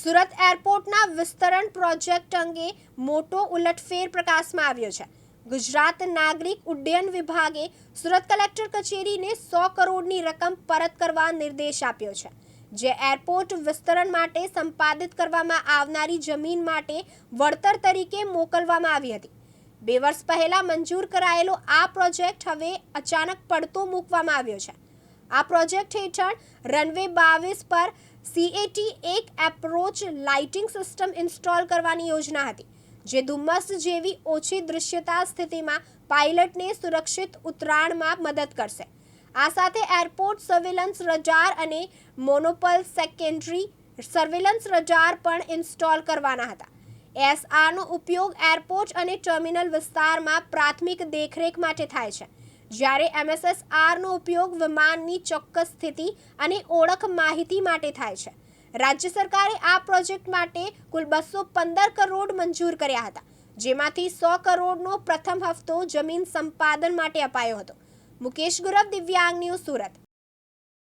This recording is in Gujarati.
સુરત એરપોર્ટના વિસ્તરણ પ્રોજેક્ટ અંગે મોટો ઉલટફેર પ્રકાશમાં આવ્યો છે। ગુજરાત નાગરિક ઉડ્ડયન વિભાગે સુરત કલેક્ટર કચેરીને 100 કરોડની રકમ પરત કરવા નિર્દેશ આપ્યો છે, જે એરપોર્ટ વિસ્તરણ માટે સંપાદિત કરવામાં આવનારી જમીન માટે વળતર તરીકે મોકલવામાં આવી હતી। 2 વર્ષ પહેલા મંજૂર કરાયેલો આ પ્રોજેક્ટ હવે અચાનક પડતો મૂકવામાં આવ્યો છે। આ પ્રોજેક્ટ હેઠળ રનવે 22 પર CAT-1 approach lighting system install કરવાની યોજના હતી, જે ધુમ્મસ જેવી ઓછી દૃશ્યતા સ્થિતિમાં પાયલટને સુરક્ષિત ઉતરાણમાં મદદ કરશે। આ સાથે એરપોર્ટ સર્વેલન્સ રડાર અને મોનોપલ સેકન્ડરી સર્વેલન્સ રડાર પણ ઇન્સ્ટોલ કરવાના હતા। SRનો ઉપયોગ એરપોર્ટ અને ટર્મિનલ વિસ્તારમાં પ્રાથમિક દેખરેખ માટે થાય છે, જ્યારે MSSRનો ઉપયોગ વિમાનની ચોક્કસ સ્થિતિ અને ઓળખ માહિતી માટે થાય છે। રાજ્ય સરકારે આ પ્રોજેક્ટ માટે કુલ 215 કરોડ મંજૂર કર્યા હતા, જેમાંથી 100 કરોડનો પ્રથમ હપ્તો જમીન સંપાદન માટે અપાયો હતો। મુકેશ ગુરવ, દિવ્યાંગ ન્યૂઝ, સુરત।